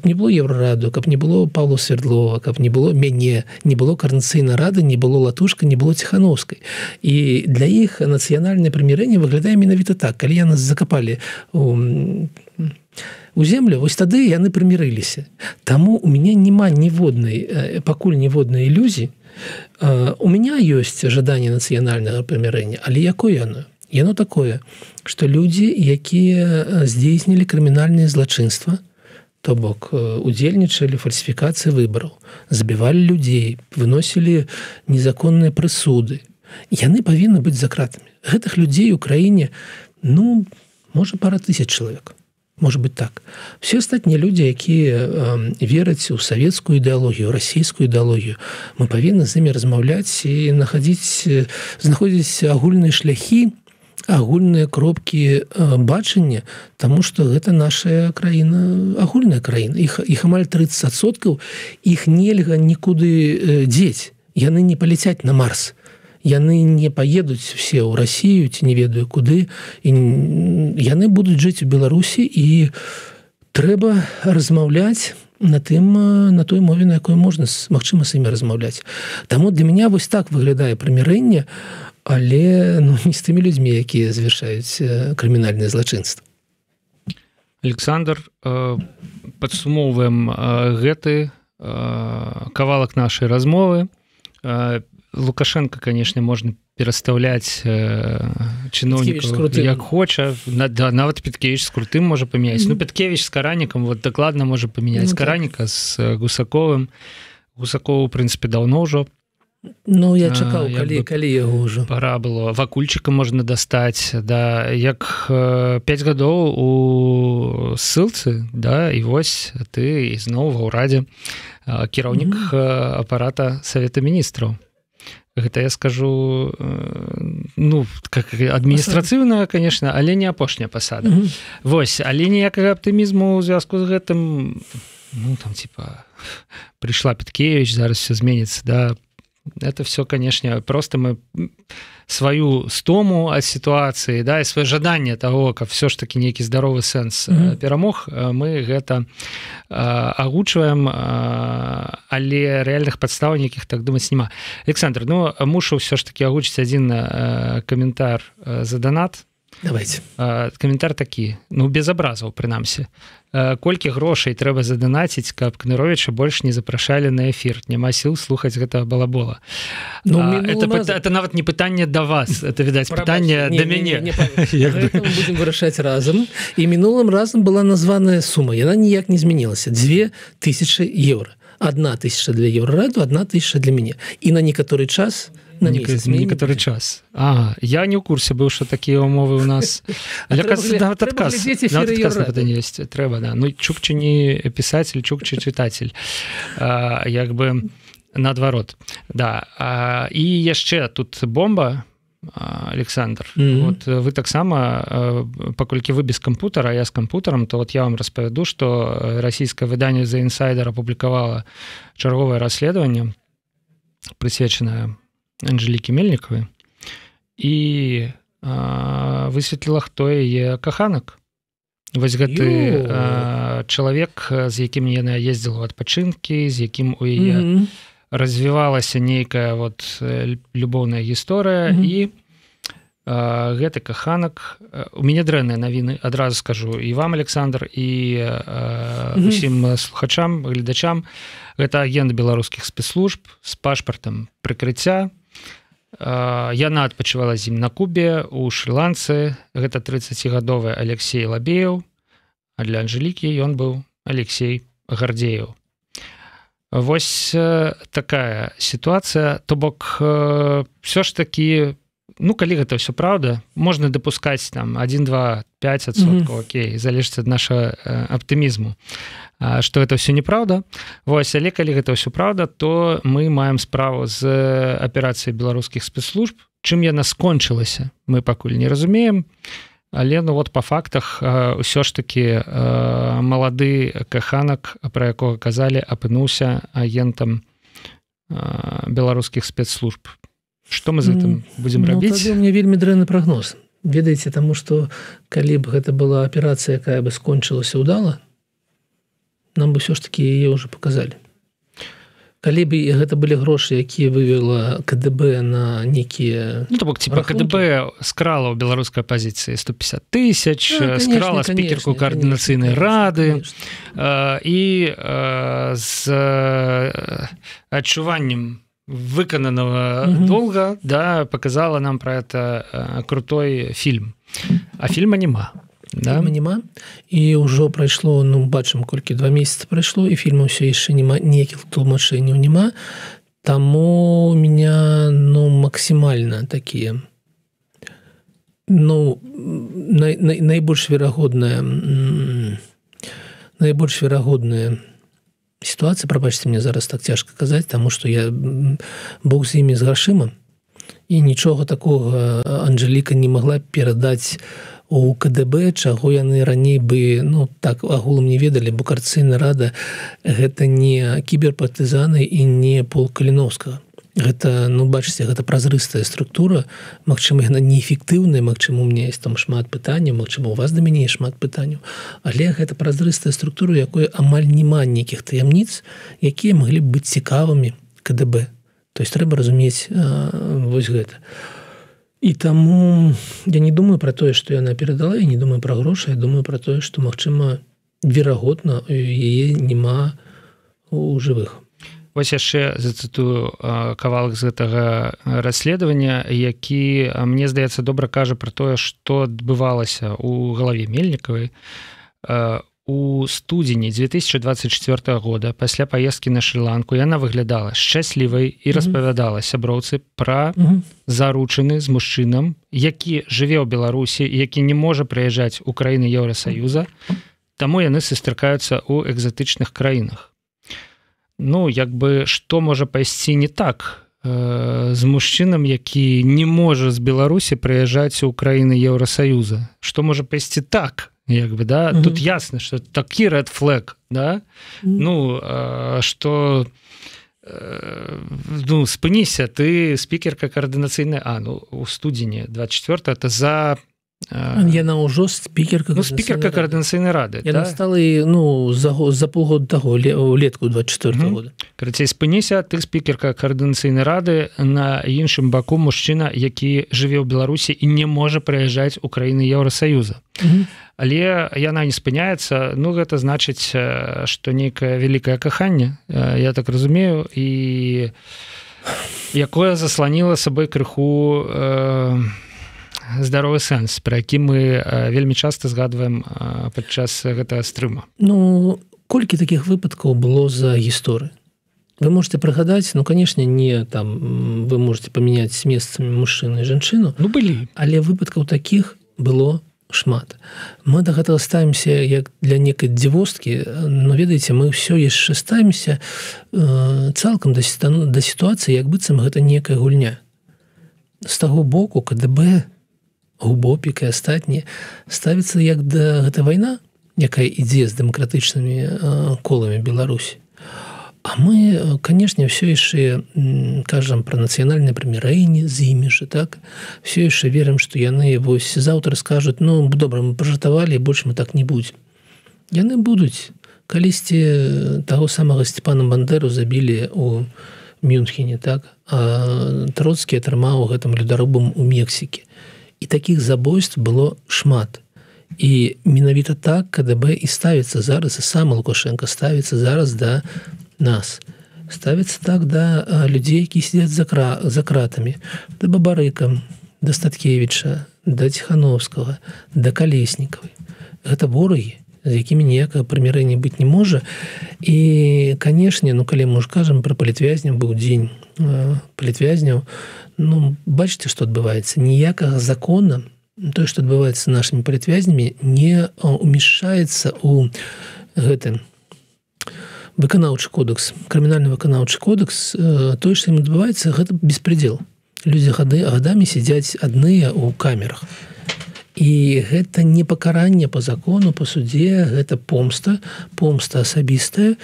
не было Еўрараду, каб не было Павла Свердлова, каб не было мяне, не было Карнацыйнай рады, не было Латушка, не было Ціхановскай. І для іх нацыянальнае прымірэнне выглядае менавіта так. Калі яны закапалі у землю, вось тады яны прымірыліся. Таму у мяне няма пакуль ніводнай ілюзіі. У меня ёсць жаданне нацыянальнага прымірэння, але якое яно? Яно такое, што людзі, якія здзейснілі крымінальнае злачынства, то бок удзельнічалі фальсіфікацыі выбараў, забівалі людзей, выносілі незаконныя прысуды. Яны павінны быць за кратамі. Гэтых людзей у краіне, ну, можа, пара тысяч чалавек. Можа быць так. Все астатнія людзі, якія вераць у савецкую ідэалогію, расійскую ідэалогію, мы павінны з імі размаўляць і знаходзіць агульныя шляхі, агульныя кропкі бачання, таму што гэта наша краіна, агульная краіна. Іх амаль 30%, іх нельга нікуды дзець. Яны не паляцяць на Марс. Яны не паедуць все ў Расію, ці не ведаю куды. І яны будуць жыць у Беларусі, і трэба размаўляць на той мове, на якой можна, магчыма, з імі размаўляць. Таму для мяне вось так выглядае прымірэнне, але не з тымі людзьмі, якія завершаюць крымінальнае злачынства. Александр, падсумоўваем гэты кавалак нашай размовы. Лукашенко, конечно, можна перастаўляць чыноўнікаў як хоча, нават Петкевич з Крутым можа памяняць. Ну, Петкевич з Каранікам вот дакладна можа памяняць Караніка з Гусаковым. Гусакова, у прынцыпе, даўно ўжо. Ну, я чакаў, калі яго ўжо. Пара было. Вакульчыка можна дастаць, да, як 5 гадоў у ссылцы, да, і вось ты ізноў ва ўрадзе кіраўнік апарата Савета Міністраў. Гэта я скажу, ну, как адміністрацыйная, конечно, але не апошняя пасада. Вось, але ніякага аптымізму ў звязку з гэтым, ну, там, типа, прыйшла Петкевич, зараз все зменіцца, да, это все, конечно, просто мы сваю стому ад сітуацыі, да, і сваё жаданне того, каб все ж таки нейкі здаровы сэнс перамог, мы гэта агучваем, але рэальных падстаў нейкіх так думаць няма. Александр, ну мушу все ж таки агучыць адзін каментар за донат. Давайте. Каментар такі, ну без абразаў прынамсі. Колькі грошай трэба заданаціць, каб Кныровіча больш не запрашалі на эфір, няма сіл слухаць гэтага балабола. Это нават не пытанне да вас, это, відаць, пытанне да мяне. Гэта мы будзем вырашаць разам. І мінулым разам была названая сума, яна ніяк не змянілася, 2000 евро. 1000 для Еврораду, 1000 для мяне. І на некаторы час некаторы час. Ага, я не ў курсе быў, што такія умовы ў нас. Але нават адказ на пытанне ёсць. Трэба, да. Ну, Чукчы не пісацель, Чукчы чытацель. Як бы наадварот. Да. І яшчэ тут бомба, Александр. Вот вы таксама, паколькі вы без кампутара, я з кампутарам, то вот я вам распавяду, што расійскае выданне The Insider апублікавала чарговае расследаванне, прысвечанае Анжелікі Мельнікавай, і высветліла, хто яе каханак. Вось гэты чалавек, з якім яна ездзіла ў адпачынкі, з якім у яе развівалася нейкая вот любоўная гісторыя, і гэты каханак, у мяне дрэнныя навіны, адразу скажу і вам, Александр, і усім слухачам, гледачам, гэта агент беларускіх спецслужб з пашпартам прыкрыцця. Яна адпачывала з ім на Кубе, у Шры-Ланцы. Гэта 30гадовы Алексей Лабеев, а для Анжелікі ён быў Алексей Гардзеев. Вось такая сітуацыя. То бок, все ж такі, ну, калі гэта ўсё праўда, можна дапускаць там 1, 2, 5%, окей, залежыць ад нашага аптымізму, што гэта ўсё неправда. Вось, але калі гэта ўсё правда, то мы маем справу з аперацыяй беларускіх спецслужб. Чым яна скончылася, мы пакуль не разумеем, але ну вот па фактах ўсё ж такі малады каханак, пра якога казалі, апынуўся агентам беларускіх спецслужб. Што мы з гэтым будзем рабіць? Тады у мяне вельмі дрэнны прагноз. Ведаеце, таму што калі б гэта была аперацыя, якая бы скончылася ўдала, нам бы ўсё ж такі яе ўжо паказалі. Калі б гэта былі грошы, якія вывела КДБ на нейкія... Ну, то бок, типа, КДБ скрала ў беларускай апазіцыі 150 000, скрала спікерку коаардынацыйнай рады, і з адчуваннем выкананага долга, да, показала нам про это крутой фильм. А фильма няма. Да? Фільма няма. І ўжо прайшло, ну, бачым, колькі 2 месяцы прайшло, і фільма ўсё яшчэ няма, ніякіх тлумачэнняў няма. Таму у меня, ну, максімальна такія, ну, найбольш верагодная сітуацыя, прабачце, мне зараз так цяжка казаць, таму што я бог з імі, з грашыма, і нічога такога Анжеліка не магла перадаць у КДБ, чаго яны раней бы, ну, так агулам не ведалі, бо Коордынацыйная рада гэта не кіберпартызаны і не полк Каліноўскага. Гэта, ну, бачыце, гэта празрыстая структура, магчыма, яна неэфектыўная, магчыма, у меня есть там шмат пытанняў, магчыма, у вас да мяне шмат пытанняў, але гэта празрыстая структура, якой амаль няма нейкіх таямніц, якія маглі б быць цікавымі КДБ. То есть трэба разумець вось гэта. І таму я не думаю про тое, што яна перадала, я не думаю про грошы, я думаю про тое, што, магчыма, верагодна, яе няма у жывых. Вось яшчэ зацытую кавалак з гэтага расследавання, які, мне здаецца, добра кажа пра тое, што адбывалася ў галаве Мельнікавай. У студзені 2024 года, пасля паездкі на Шры-Ланку, яна выглядала шчаслівай і распавядала сяброўцы пра заручыны з мужчынам, які жыве ў Беларусі, які не можа прыязджаць у краіны Еўрасаюза, таму яны сустракаюцца ў экзатычных краінах. Ну, як бы, што можа пайсці не так з мужчынам, які не можа з Беларусі прыязджаць у краіны Еўрасаюза? Што можа пайсці так? Як бы, да? Тут ясна, што такі red flag, да? Ну, што ну спыніся, ты спікерка коаардынацыйнай у студзені 24 это за яна ўжо спікерка коаардынацыйнай рады. Яна стала за полгода таго улетку 24 года. Карацей, спыніся, ты спікерка коаардынацыйнай рады, на іншым баку мужчына, які жыве ў Беларусі і не можа прыязджаць у краіны Еўрасаюза. Але яна не спыняецца, гэта значыць, што нейкае вялікае каханне, я так разумею, і якое засланіла сабой крыху здаровы сэнс, пра які мы вельмі часта згадваем падчас гэтага стрыма. Колькі такіх выпадкаў было за гісторыю? Вы можете прыгадаць, конечно, не там вы можете памяняць месцамі мужчыну і жанчыну, былі, але выпадкаў такіх было шмат. Мы да гэтага ставімся як для некай дзівосткі, но ведаеце, мы ўсё яшчэ ставімся цалкам да сітуацыі, як быццам гэта некая гульня. З таго боку КДБ, ГУБОПік і астатнія ставіцца як да гэта вайна, якая ідзе з дэмакратычнымі коламі Беларусі. А мы, конечно, все яшчэ кажам пра нацыянальнае прымірэнне з імі ж, так? Все яшчэ верым, што яны вось заўтра скажуць, добра, мы пажартавалі, больш мы так не будзем. Яны будуць. Калісьці таго самага Сцепана Бандеру забілі ў Мюнхене, так? А Троцкі атрымаў гэтым людаробам у Мексікі. І такіх забойств было шмат. І менавіта так КДБ і ставіцца зараз, і сам Лукашенко ставіцца зараз да нас. Ставіцца так да людзей, які сидзяць за кратамі, да Бабарыка, да Статкевіча, да Ціхановскага, да Калеснікавай. Гэта ворагі, з якімі ніякага прымірэння быць не можа. І, канешне, калі мы ўжо кажам пра палітвязняў, быў дзень палітвязняў, бачыце, што адбываецца. Ніякага закона, тое, што адбываецца з нашымі палітвязнямі, не умяшчаецца ў гэты выканаўчы кодекс, крымінальны выканаўчы кодекс. Тое, што ім адбываецца, гэта беспредел. Людзі гадамі сядзяць адныя ў камерах. І гэта не пакаранне па закону, па судзе, гэта помста асабістая.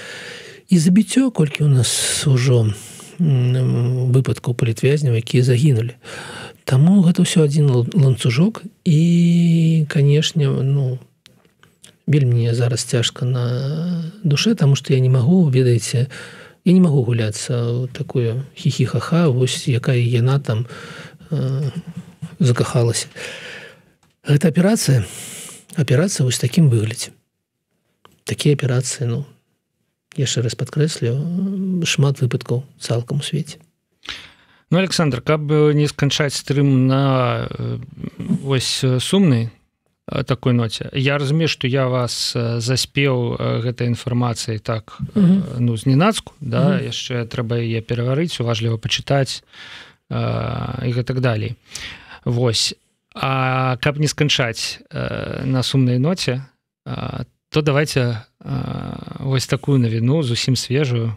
І забіццё, колькі ў нас ужо выпадкаў палітвязняў, якія загінулі. Таму гэта ўсё адзін ланцужок. І, канешне, вельмі мне зараз цяжка на душе, таму што я не магу, ведаеце, я не магу гуляцца такое хі-хі-ха-ха, вось якая яна там закахалася. Гэта аперацыя вось такім выглядзе. Такія аперацыі, яшчэ раз падкрэслю, шмат выпадкаў цалкам у свеце. Александр, каб не сканчаць стрым на вось сумнай такой ноце. Я разумею, што я вас заспеў гэтай інфармацыяй так, зненацку, да, яшчэ трэба яе пераварыць, уважліва пачытаць і гэтак далей. Вось. А каб не сканчаць на сумнай ноце, то давайте вось такую навіну, зусім свежую.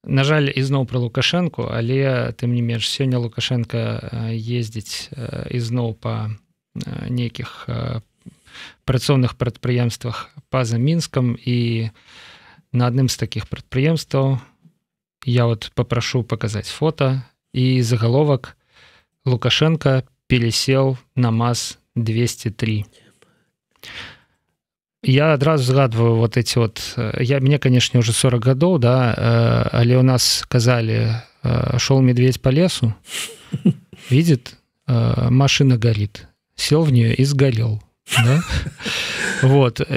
На жаль, ізноў пра Лукашэнку, але тым не менш сёння Лукашенко ездзіць ізноў па нейкіх працоўных прадпрыемствах па-за Мінскам, і на адным з такіх прадпрыемстваў я папрашу паказаць фота і загаловак: Лукашенко пересел на МАЗ-203. Я адразу згадваю мне, конечно, уже 40 гадоў, да, але у нас казалі: шел медведь по лесу, видит, машина горит, сел в нее и сгорел. Да?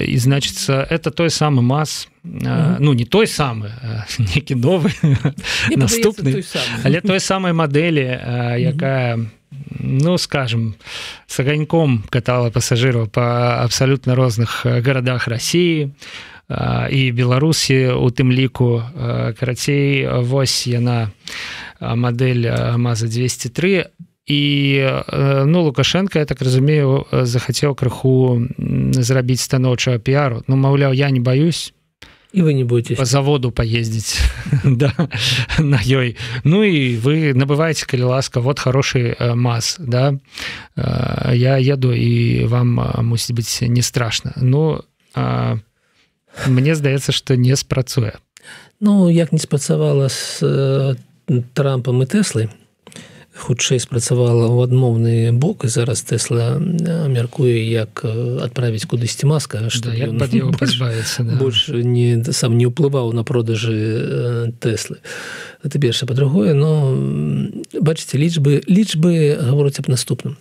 И, значит, это той самый МАЗ, не той самый, некі новый, наступный, але той самой модели, якая, скажем, с огоньком катала пассажиров по абсолютно розных городах России и Беларусі у тым ліку. Карацей, вось яна, модель МАЗа-203. І Лукашенко, я так разумею, захацеў крыху зрабіць станоўчага піару. Маўляў, я не боюсь, и вы не будете по заводу поездить да, на ёй. И вы набываете, коли ласка, вот хороший МАЗ, да, я еду, и вам, мусіць быць, не страшно. Мне здаецца, што не спрацуе. Ну, як не спрацавала з Трампам і Тэслай, хутчэй спрацавала ў адмоўны бок, і зараз Тэсла мяркуе, як адправіць кудысьці Маска, што ён больш сам не ўплываў на продажы Тэслы. Это першае. Па-другое, но бачыце, лічбы гавораць аб наступным.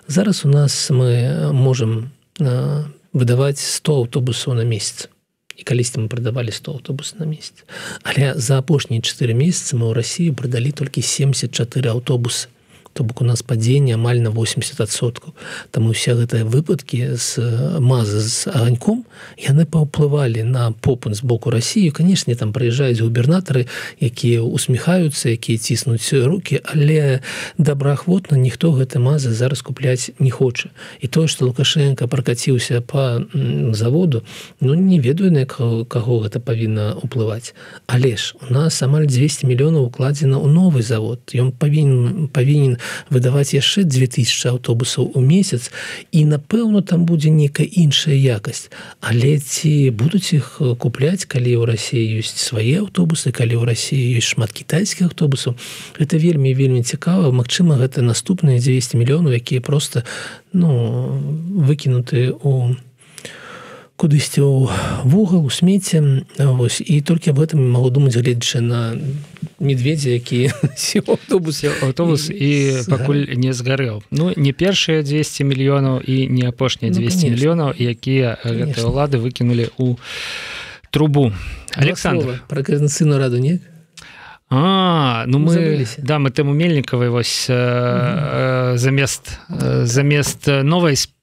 Зараз у нас мы можам выдаваць 100 аўтобусаў на месяц. І калісьці мы прадавалі 100 аўтобусаў на месяц. Але за апошнія 4 месяцы мы ў Расію прадалі толькі 74 аўтобусы. То бок у нас падзенне амаль на 80%. Таму ўсе гэтыя выпадкі з мазы з аганьком, яны паўплывалі на попыт з боку Расіі. Канешне, там прыязджаюць губернатары, якія усміхаюцца, якія ціснуць рукі, але добраахвотна ніхто гэты мазы зараз купляць не хоча. І тое, што Лукашенко пракаціўся па заводу, ну, не ведаю, на каго гэта павінна ўплываць. Але ж у нас амаль 200 мільёнаў укладзена ў новы завод. Ён павінен выдаваць яшчэ 2000 аўтобусаў у месяц, і, напэўна, там будзе нейкая іншая якасць. Але ці будуць іх купляць, калі ў Расіі ёсць свае аўтобусы, калі ў Расіі ёсць шмат кітайскіх аўтобусаў? Гэта вельмі цікава. Магчыма, гэта наступныя 200 мільёнаў, якія проста выкінуты ў кудысьці ў вугал, у смецце. І толькі аб гэтым магу думаць, гледзячы на медведзя, які сеў аўтобус і пакуль не згарэў. Ну, не першыя 200 мільёнаў і не апошнія 200 мільёнаў, якія гэтыя ўлады выкінулі ў трубу. Александр. Пра Координацыйную раду не? Ну мы тэму Мельнікавай вось замест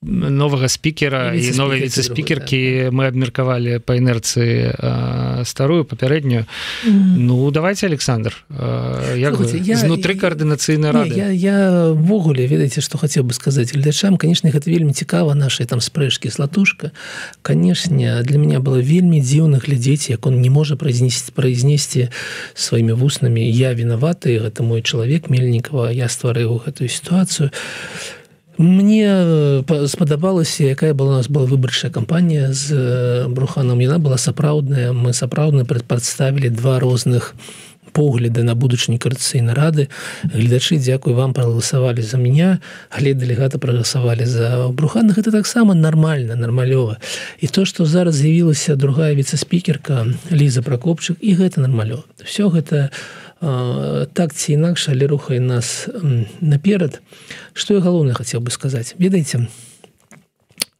новага спікера і новай віцэ-спікеркі мы абмеркавалі па інерцыі старую, папярэднюю. Ну, давайте, Александр, як вы? Знутры Координацыйнай рады. Я ввогуле, ведаеце, што хацеў бы сказаць гледачам, канешне, гэта вельмі цікава, нашыя там спрэчкі з Латушка. Канешне, для мяне было вельмі дзіўна глядзець, як он не можа прайзнесці сваімі вуснамі: я вінаваты, гэта мой чалавек Мельнікава, я стварыў гэтую сітуацыю. Мне спадабалася, якая у нас была выбарчая кампанія з Бруханам. Яна была сапраўдная. Мы сапраўдна прадставілі два розных погляды на будучыню Координацыйнай рады. Гледачы, дзякуй вам, прагаласавалі за меня, але дэлегаты прагаласавалі за Брухана. Гэта таксама нармальна, нармалёва. І то, што зараз з'явілася другая віцэ-спікерка Ліза Пракопчык, і гэта нармалёва. Все гэта так ці інакш, але рухае нас наперад. Што я галоўнае хацеў бы сказаць? Ведаеце,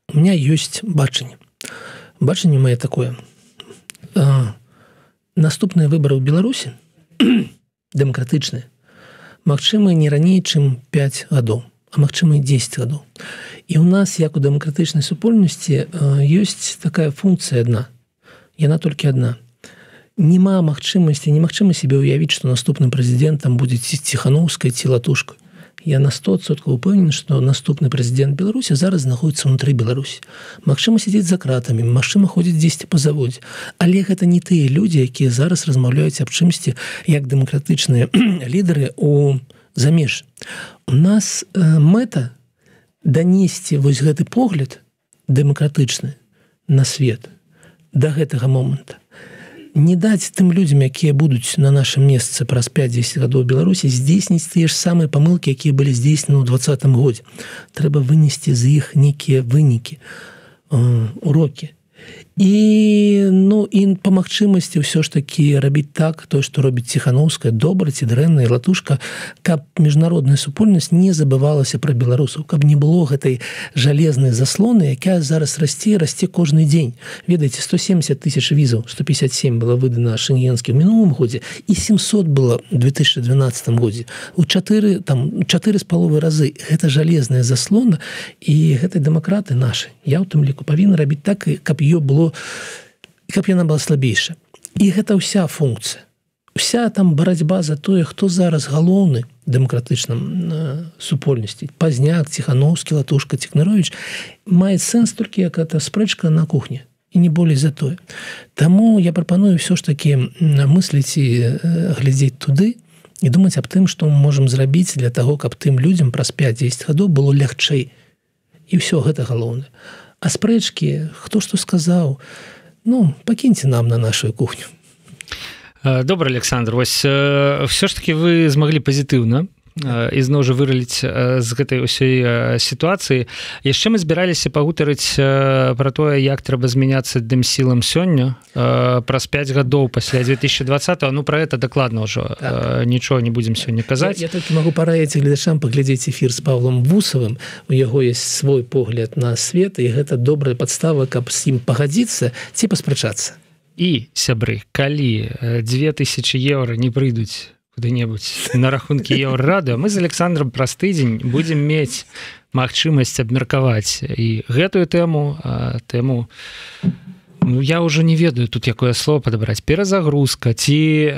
у меня ёсць бачанне. Бачанне мае такое. Наступныя выбары ў Беларусі дэмакратычныя, магчыма, не раней, чым 5 гадоў, а магчыма, і 10 гадоў. І ў нас, як у дэмакратычнай супольнасці, ёсць такая функцыя адна. Яна толькі адна. Нема магчымасці, немагчыма себе ўявіць, што наступным прэзідэнтам будзе Ціхановская ці Латушка. Я на 100% упэўнены, што наступны прэзідэнт Беларусі зараз знаходіцца ўнутры Беларусі. Магчыма, сядзець за кратамі, магчыма, ходзіць дзесьці па заводзе. Але гэта не тыя людзі, якія зараз размаўляюць аб чымсьці, як дэмакратычныя лідары ў замежжы. У нас мэта данесці вось гэты погляд дэмакратычны на свет да гэтага моманту. Не даць тым людзям, якія будуць на нашым месцы праз 5-10 гадоў Беларусі, здзейсніць тыя ж самыя памылкі, якія былі здзейснены ў 2020 годзе. Трэба вынесці з іх нейкія вынікі, урокі. І па магчымасці ўсё ж такі рабіць так, тое, што робіць Ціхановская, добра ці дрэнна, і Латушка, каб міжнародная супольнасць не забывалася пра беларусаў, каб не было гэтай жалезнай заслоны, якая зараз расце кожны дзень. Ведаеце, 170 тысяч візаў, 157 было выдана шенгенскім у мінулым годзе, і 700 было ў 2012 годзе. У 4,5 разы. Гэта жалезная заслона, і гэтай дэмакраты нашы, я ў тым ліку, павінны рабіць так, каб яна была слабейшая. І гэта ўся функцыя. Уся там барацьба за тое, хто зараз галоўны дэмакратычным супольнасці. Пазняк, Ціхановскі, Латушка, Цікнаровіч, мае сэнс толькі як гэта спрэчка на кухні. І не болей за тое. Таму я прапаную ўсё ж такі мысліць і глядзець туды і думаць аб тым, што мы можам зрабіць для таго, каб тым людзям праз 5-10 гадоў было лягчэй. І ўсё гэта галоўнае. А спрэчкі, хто што сказаў, пакіньце нам на нашу кухню. Добра, Александр, вось все ж таки вы змаглі пазітыўна ізноў жа выраліць з гэтай усёй сітуацыі. Яшчэ мы збіраліся пагутарыць пра тое, як трэба змяняцца дэмсілам сёння праз 5 гадоў пасля 2020. Ну, пра гэта дакладна ўжо нічога не будзем сёння казаць. Я толькі магу параіць гледачам паглядзець эфір з Павлом Вусавым. У яго ёсць свой погляд на свет, і гэта добрая падстава, каб з ім пагадзіцца ці паспрачацца. І, сябры, калі 2000 еўра не прыйдуць куды-небудзь на рахункі Еўрарадыо, мы з Александром праз тыдзень будзем мець магчымасць абмеркаваць і гэтую тэму, ну, я ўжо не ведаю тут якое слово падабраць, перазагрузка, ці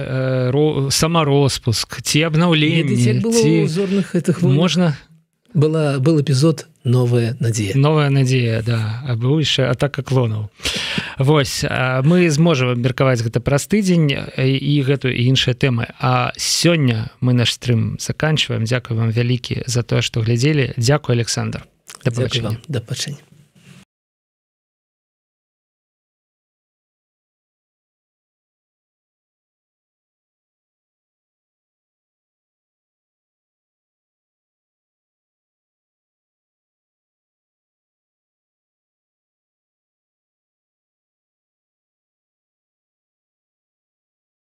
самароспуск, ці абнаўленне, ці можна... Был эпизод «Новая надзея». «Новая надзея», да, а быў яшчэ «Атака клонаў». Вось, мы зможам абмеркаваць гэта праз тыдзень і гэтую і іншыя тэмы. А сёння мы наш стрым заканчваем. Дзякуй вам вялікі за тое, што глядзелі. Дзякуй, Александр. Да пабачэння.